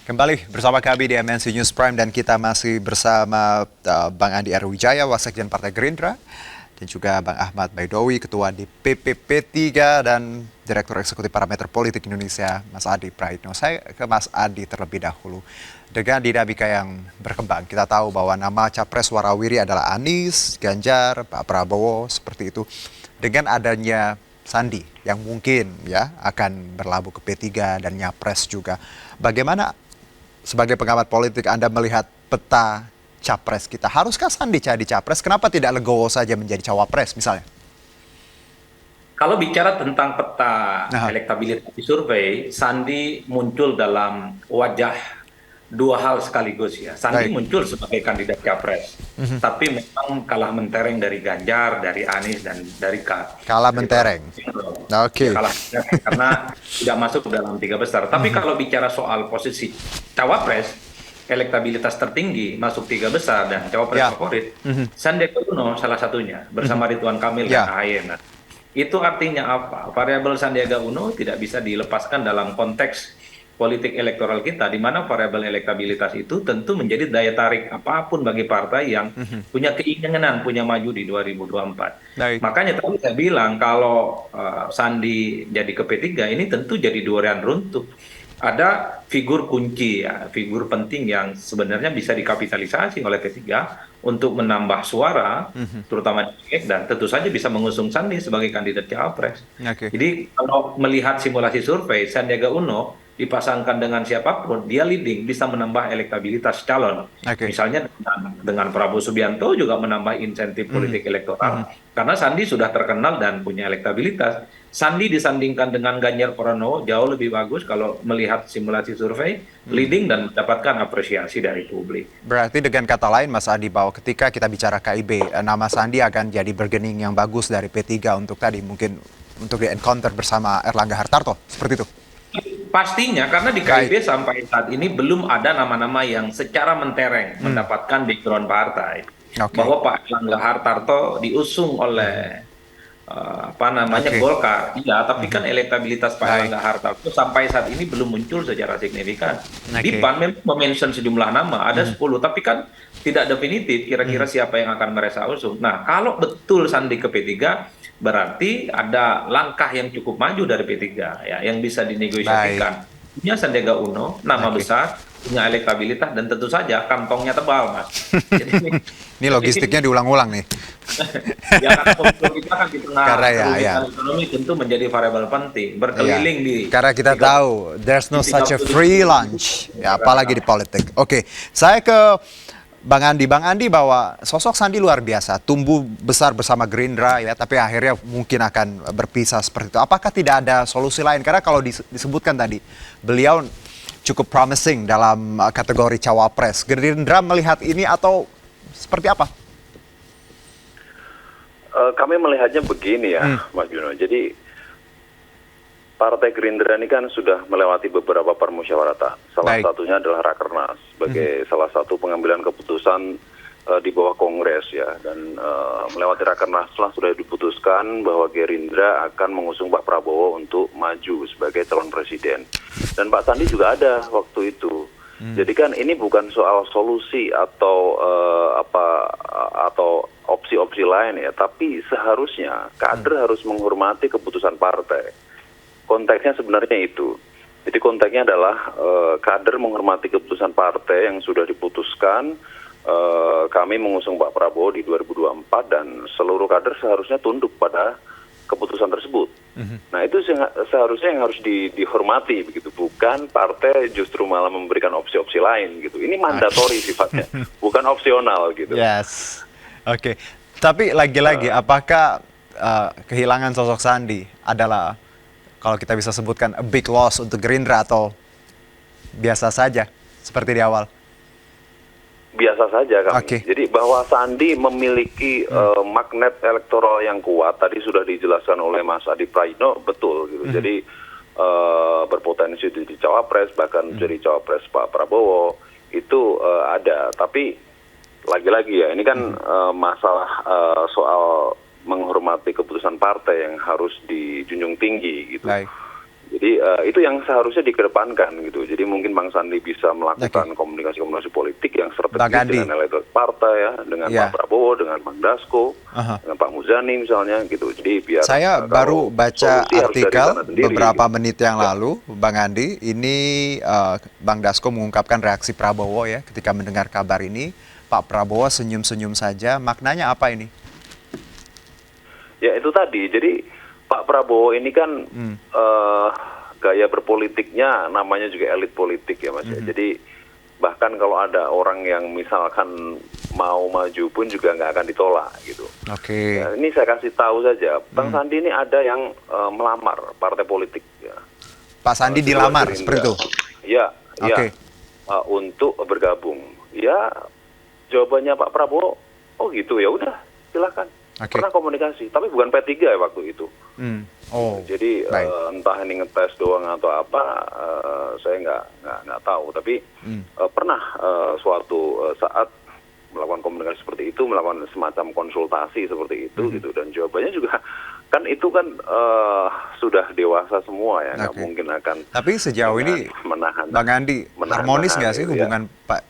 Kembali bersama kami di MNC News Prime dan kita masih bersama Bang Andi Arwijaya, Wasekjen Partai Gerindra, dan juga Bang Ahmad Baidowi, Ketua DPP P3 dan Direktur Eksekutif Parameter Politik Indonesia, Mas Adi Praitno. Saya ke Mas Adi terlebih dahulu. Dengan dinamika yang berkembang, kita tahu bahwa nama Capres warawiri adalah Anies, Ganjar, Pak Prabowo, seperti itu. Dengan adanya Sandi yang mungkin ya akan berlabuh ke P3 dan Nyapres juga. Bagaimana sebagai pengamat politik Anda melihat peta capres kita? Haruskah Sandi jadi capres? Kenapa tidak Legowo saja menjadi cawapres misalnya? Kalau bicara tentang peta Nah, elektabilitas di survei, Sandi muncul dalam wajah dua hal sekaligus ya. Sandi baik. muncul sebagai kandidat capres, tapi memang kalah mentereng dari Ganjar, dari Anies, dan Kalah dari mentereng. Prabowo. Ya, Oke. kalah mentereng karena tidak masuk dalam tiga besar. Tapi kalau bicara soal posisi cawapres, elektabilitas tertinggi masuk tiga besar dan cawapres Ya. favorit, Sandiaga Uno salah satunya bersama Ridwan Kamil dan Ya. AHY. Nah, itu artinya apa? Variabel Sandiaga Uno tidak bisa dilepaskan dalam konteks politik elektoral kita, di mana variabel elektabilitas itu tentu menjadi daya tarik apapun bagi partai yang punya keinginan punya maju di 2024. Baik. Makanya tadi saya bilang kalau Sandi jadi ke P3 ini tentu jadi durian runtuh. Ada figur kunci ya, figur penting yang sebenarnya bisa dikapitalisasi oleh P3 untuk menambah suara, terutama di Pileg, dan tentu saja bisa mengusung Sandi sebagai kandidat cawapres. Oke. Jadi kalau melihat simulasi survei, Sandiaga Uno dipasangkan dengan siapapun, dia leading, bisa menambah elektabilitas calon. Oke. Misalnya dengan Prabowo Subianto juga menambah insentif politik elektoral, karena Sandi sudah terkenal dan punya elektabilitas. Sandi disandingkan dengan Ganjar Pranowo jauh lebih bagus kalau melihat simulasi survei, leading dan mendapatkan apresiasi dari publik. Berarti dengan kata lain Mas Adi bahwa ketika kita bicara KIB, nama Sandi akan jadi bergening yang bagus dari P3 untuk tadi mungkin untuk di encounter bersama Erlangga Hartarto, seperti itu. Pastinya, karena di Baik. KIB sampai saat ini belum ada nama-nama yang secara mentereng mendapatkan background partai. Oke. Bahwa Pak Erlangga Hartarto diusung oleh apa namanya Oke. Golkar, iya, tapi kan elektabilitas Pak Baik. Erlangga Hartarto sampai saat ini belum muncul secara signifikan. Di Oke. PAN memang mention sejumlah nama, ada 10, tapi kan tidak definitif kira-kira siapa yang akan mereka usung. Nah, kalau betul Sandi ke P3, berarti ada langkah yang cukup maju dari P3 ya, yang bisa Baik. dinegosiasikan. Punya Sandiaga Uno, nama Oke. besar, punya elektabilitas, dan tentu saja kantongnya tebal, Mas. Jadi, Ini logistiknya diulang-ulang nih. ya karena pemilu kita kan di tengah Karena ya. kerumitan ekonomi tentu menjadi variabel penting. Iya. Berkeliling di Karena kita 30 tahu there's no di such a 30 free lunch, ya apalagi di politik. Oke, saya ke Bang Andi. Bang Andi, bahwa sosok Sandi luar biasa, tumbuh besar bersama Gerindra ya, tapi akhirnya mungkin akan berpisah seperti itu. Apakah tidak ada solusi lain? Karena kalau disebutkan tadi, beliau cukup promising dalam kategori cawapres. Gerindra melihat ini atau seperti apa? Kami melihatnya begini ya, Mas Juno. Jadi Partai Gerindra ini kan sudah melewati beberapa permusyawaratan. Salah Baik. satunya adalah Rakernas sebagai salah satu pengambilan keputusan di bawah Kongres ya. Dan melewati Rakernas sudah diputuskan bahwa Gerindra akan mengusung Pak Prabowo untuk maju sebagai calon presiden. Dan Pak Sandi juga ada waktu itu. Jadi kan ini bukan soal solusi atau atau opsi-opsi lain ya, tapi seharusnya kader harus menghormati keputusan partai. Konteksnya sebenarnya itu. Jadi konteksnya adalah kader menghormati keputusan partai yang sudah diputuskan. Kami mengusung Pak Prabowo di 2024 dan seluruh kader seharusnya tunduk pada keputusan tersebut. Nah itu seharusnya yang harus dihormati begitu, bukan partai justru malah memberikan opsi-opsi lain gitu. Ini mandatori sifatnya, bukan opsional gitu. Yes. Oke. Tapi lagi-lagi, apakah kehilangan sosok Sandi adalah, kalau kita bisa sebutkan, a big loss untuk Gerindra atau biasa saja seperti di awal? Biasa saja kami. Oke. Jadi bahwa Sandi memiliki magnet elektoral yang kuat, tadi sudah dijelaskan oleh Mas Adi Praitno, betul gitu. Jadi berpotensi jadi cawapres, bahkan jadi cawapres Pak Prabowo, itu ada. Tapi lagi-lagi ya, ini kan masalah soal menghormati keputusan partai yang harus dijunjung tinggi gitu. Baik. Jadi Jadi itu yang seharusnya dikedepankan gitu. Jadi mungkin Bang Sandi bisa melakukan komunikasi-komunikasi politik yang strategis dengan elit partai ya, dengan Pak Prabowo, dengan Bang Dasko, dengan Pak Muzani misalnya gitu. Jadi biar saya baru baca artikel beberapa menit yang lalu, Bang Andi, ini Bang Dasko mengungkapkan reaksi Prabowo ya ketika mendengar kabar ini. Pak Prabowo senyum-senyum saja. Maknanya apa ini? Ya itu tadi. Jadi Pak Prabowo ini kan gaya berpolitiknya namanya juga elit politik ya Mas. Jadi bahkan kalau ada orang yang misalkan mau maju pun juga nggak akan ditolak gitu. Oke. Ya, ini saya kasih tahu saja, Bang Sandi ini ada yang melamar partai politik. Ya. Pak Sandi dilamar seperti itu? Ya, untuk bergabung. Ya, jawabannya Pak Prabowo, oh gitu ya udah silakan. Pernah komunikasi, tapi bukan P3 ya waktu itu. Jadi entah ini ngetes doang atau apa, saya nggak tahu. Tapi pernah suatu saat melakukan komunikasi seperti itu, melakukan semacam konsultasi seperti itu gitu. Dan jawabannya juga kan itu kan sudah dewasa semua ya, nggak mungkin akan. Tapi sejauh ini, menahan, Bang Andi, harmonis nggak sih hubungan Pak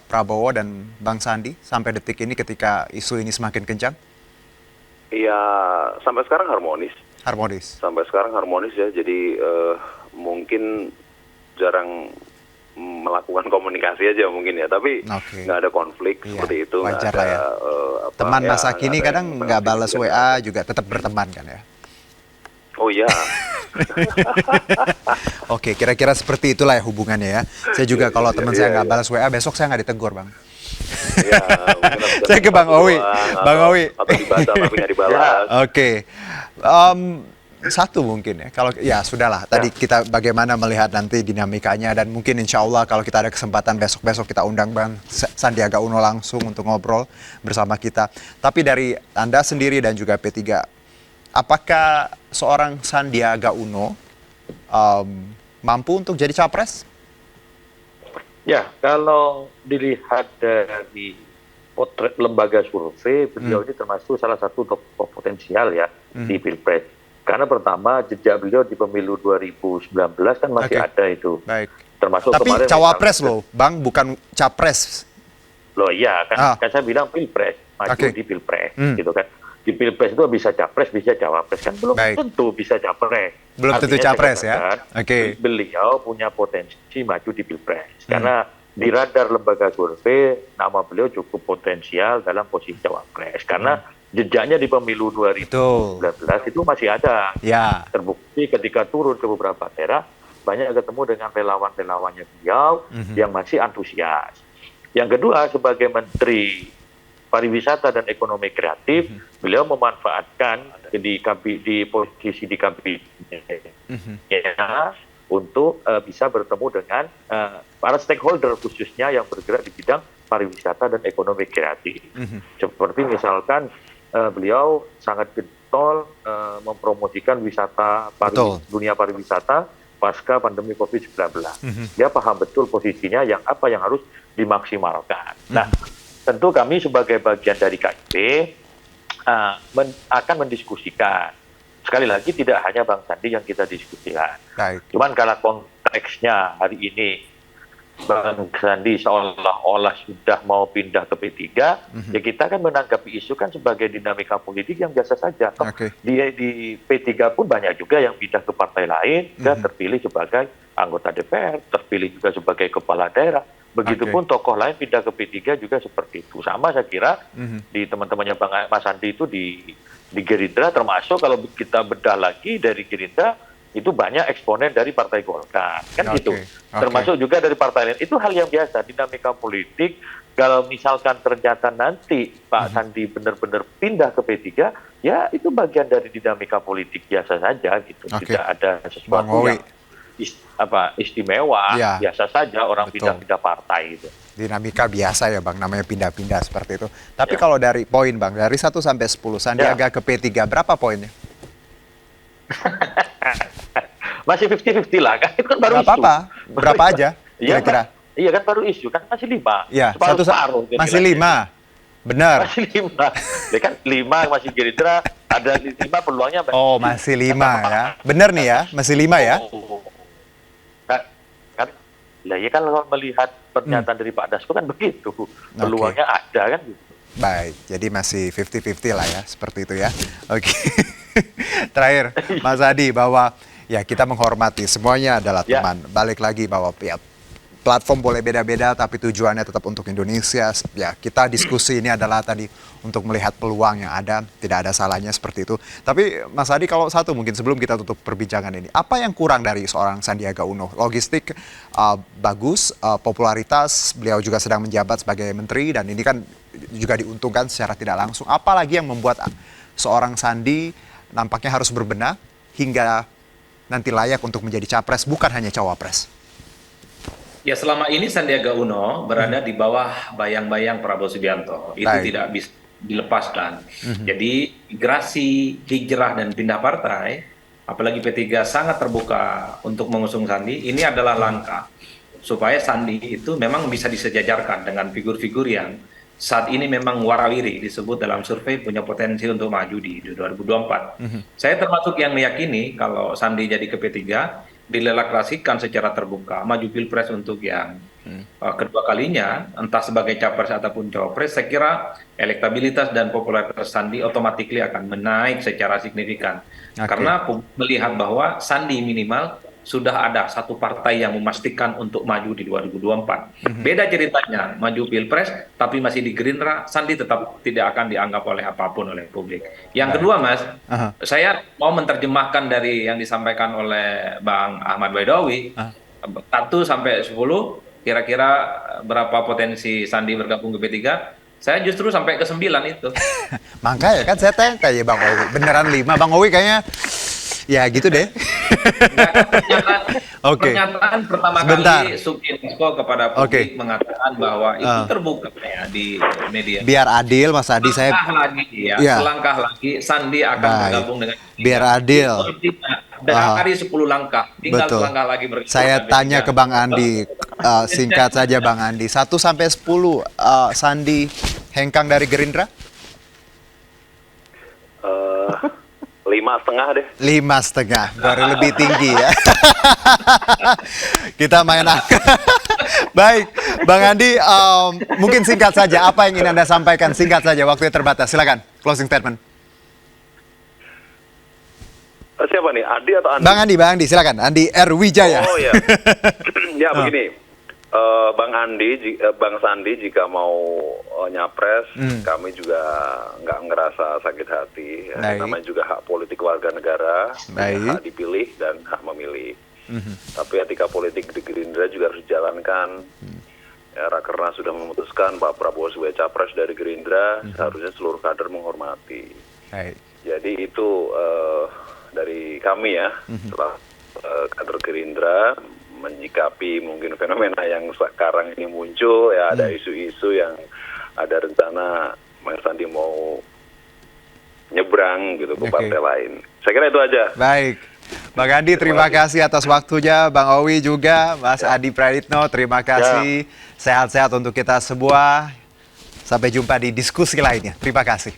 Prabowo dan Bang Sandi sampai detik ini ketika isu ini semakin kencang? Iya, sampai sekarang harmonis. Sampai sekarang harmonis ya, jadi mungkin jarang melakukan komunikasi aja mungkin ya, tapi nggak ada konflik seperti itu. Wajar lah ya. Teman masa kini kadang nggak balas WA juga tetap berteman kan ya? Oh iya. Oke, kira-kira seperti itulah ya hubungannya ya. Saya juga kalau teman saya nggak balas WA, besok saya nggak ditegur, Bang. Ya, saya ke Bang Owi. Bang Owi. Atau dibaca tapi nggak dibalas. Oke. Satu mungkin ya, kalau ya sudahlah. Tadi kita bagaimana melihat nanti dinamikanya dan mungkin insya Allah kalau kita ada kesempatan besok-besok kita undang Bang Sandiaga Uno langsung untuk ngobrol bersama kita. Tapi dari Anda sendiri dan juga P3, apakah seorang Sandiaga Uno mampu untuk jadi capres? Ya, kalau dilihat dari potret lembaga survei, beliau ini termasuk salah satu tokoh potensial ya di Pilpres. Karena pertama, jejak beliau di pemilu 2019 kan masih ada itu. Baik. Termasuk tapi kemarin cawapres loh, Bang, bukan capres. Loh iya, kan saya bilang Pilpres, maju di Pilpres, gitu kan. Di Pilpres itu bisa capres, bisa cawapres, kan belum tentu bisa capres. Belum tentu capres ya? Beliau punya potensi maju di Pilpres. Karena di radar lembaga survei, nama beliau cukup potensial dalam posisi cawapres. Karena jejaknya di pemilu 2019 itu masih ada. Ya. Terbukti ketika turun ke beberapa daerah, banyak ketemu dengan relawan-relawannya beliau yang masih antusias. Yang kedua, sebagai Menteri Pariwisata dan Ekonomi Kreatif, beliau memanfaatkan di posisi di kabinetnya untuk bisa bertemu dengan para stakeholder khususnya yang bergerak di bidang pariwisata dan ekonomi kreatif. Seperti misalkan beliau sangat getol mempromosikan wisata dunia pariwisata pasca pandemi COVID-19. Dia paham betul posisinya yang apa yang harus dimaksimalkan. Nah, tentu kami sebagai bagian dari KIP akan mendiskusikan. Sekali lagi tidak hanya Bang Sandi yang kita diskusikan. Cuman kalau konteksnya hari ini Bang Sandi seolah-olah sudah mau pindah ke P3, ya kita kan menanggapi isu kan sebagai dinamika politik yang biasa saja. Di P3 pun banyak juga yang pindah ke partai lain, dan terpilih sebagai anggota DPR, terpilih juga sebagai kepala daerah. Begitupun tokoh lain pindah ke P3 juga seperti itu. Sama saya kira di teman-temannya Mas Andi itu di Gerindra, termasuk kalau kita bedah lagi dari Gerindra, itu banyak eksponen dari Partai Golkar. Kan gitu. Termasuk juga dari partai lain. Itu hal yang biasa, dinamika politik. Kalau misalkan ternyata nanti Pak Sandi benar-benar pindah ke P3, ya itu bagian dari dinamika politik biasa saja gitu. Tidak ada sesuatu yang istimewa, biasa saja orang pindah-pindah partai itu. Dinamika biasa ya Bang, namanya pindah-pindah seperti itu. Tapi kalau dari poin Bang, dari 1 sampai 10, Sandiaga ke P3, berapa poinnya? Masih 50-50 lah, kan itu kan baru isu. Apa-apa, berapa aja kira-kira? Iya kan baru isu, kan masih 5. Iya, separuh, masih 5, benar. Masih 5, ya kan 5 masih Gerindra, Ada 5 peluangnya. Oh, masih 5 ya. Bener nih ya, masih 5 ya. Kan, lah ya kan kalau melihat pernyataan dari Pak Dasko kan begitu. Peluangnya ada kan gitu. Baik, jadi masih 50-50 lah ya, seperti itu ya. Oke. Terakhir, Mas Adi, bahwa ya kita menghormati semuanya adalah teman. Balik lagi bahwa ya, platform boleh beda-beda, tapi tujuannya tetap untuk Indonesia. Ya, kita diskusi ini adalah tadi untuk melihat peluang yang ada, tidak ada salahnya seperti itu. Tapi Mas Adi, kalau satu mungkin sebelum kita tutup perbincangan ini, apa yang kurang dari seorang Sandiaga Uno? Logistik bagus, popularitas, beliau juga sedang menjabat sebagai menteri, dan ini kan juga diuntungkan secara tidak langsung. Apalagi yang membuat seorang Sandi nampaknya harus berbenah hingga nanti layak untuk menjadi capres, bukan hanya cawapres? Ya, selama ini Sandiaga Uno berada di bawah bayang-bayang Prabowo Subianto. Itu tidak bisa dilepaskan. Jadi migrasi, hijrah, dan pindah partai, apalagi P3 sangat terbuka untuk mengusung Sandi, ini adalah langkah supaya Sandi itu memang bisa disejajarkan dengan figur-figur yang saat ini memang warawiri, disebut dalam survei punya potensi untuk maju di 2024. Saya termasuk yang meyakini kalau Sandi jadi ke P3, dilelakasikan secara terbuka, maju pilpres untuk yang kedua kalinya, entah sebagai capres ataupun cawapres, saya kira elektabilitas dan popularitas Sandi otomatis akan menaik secara signifikan. Karena melihat bahwa Sandi minimal sudah ada satu partai yang memastikan untuk maju di 2024. Beda ceritanya, maju pilpres tapi masih di Gerindra, Sandi tetap tidak akan dianggap oleh apapun oleh publik. Yang kedua, Mas, saya mau menerjemahkan dari yang disampaikan oleh Bang Ahmad Baidowi, 1 sampai 10, kira-kira berapa potensi Sandi bergabung ke P3? Saya justru sampai ke 9 itu. Makanya kan saya tanya ya Bang Owi, beneran 5? Bang Owi kayaknya ya gitu deh. Pernyataan pertama kali Subianto kepada publik mengatakan bahwa itu terbuka ya di media. Biar adil, Mas Adi, saya selangkah lagi Sandi akan bergabung dengan biar adil. Dari 10 langkah, tinggal selangkah lagi bergabung. Saya tanya ke Bang Andi, singkat saja Bang Andi, 1 sampai 10 Sandi hengkang dari Gerindra? 5,5 deh. 5,5, baru lebih tinggi ya. Kita main angka. Baik, Bang Andi, mungkin singkat saja, apa yang ingin Anda sampaikan? Singkat saja, waktunya terbatas. Silakan, closing statement. Siapa nih, Andi atau Andi? Bang Andi, silakan. Andi R. Wijaya. Oh ya, ya begini. Bang Sandi jika mau nyapres, kami juga nggak ngerasa sakit hati. Ya. Namanya juga hak politik warga negara, hak dipilih dan hak memilih. Tapi etika politik di Gerindra juga harus dijalankan. Ya, Rakernas sudah memutuskan Pak Prabowo sebagai capres dari Gerindra, seharusnya seluruh kader menghormati. Jadi itu dari kami ya, setelah kader Gerindra menyikapi mungkin fenomena yang sekarang ini muncul, ya ada isu-isu yang ada rencana Mas Sandi mau nyebrang gitu ke partai lain. Saya kira itu aja. Baik, Bang Andi, terima kasih atas waktunya. Bang Owi juga, Mas Adi Praitno, terima kasih. Sehat-sehat untuk kita semua. Sampai jumpa di diskusi lainnya. Terima kasih.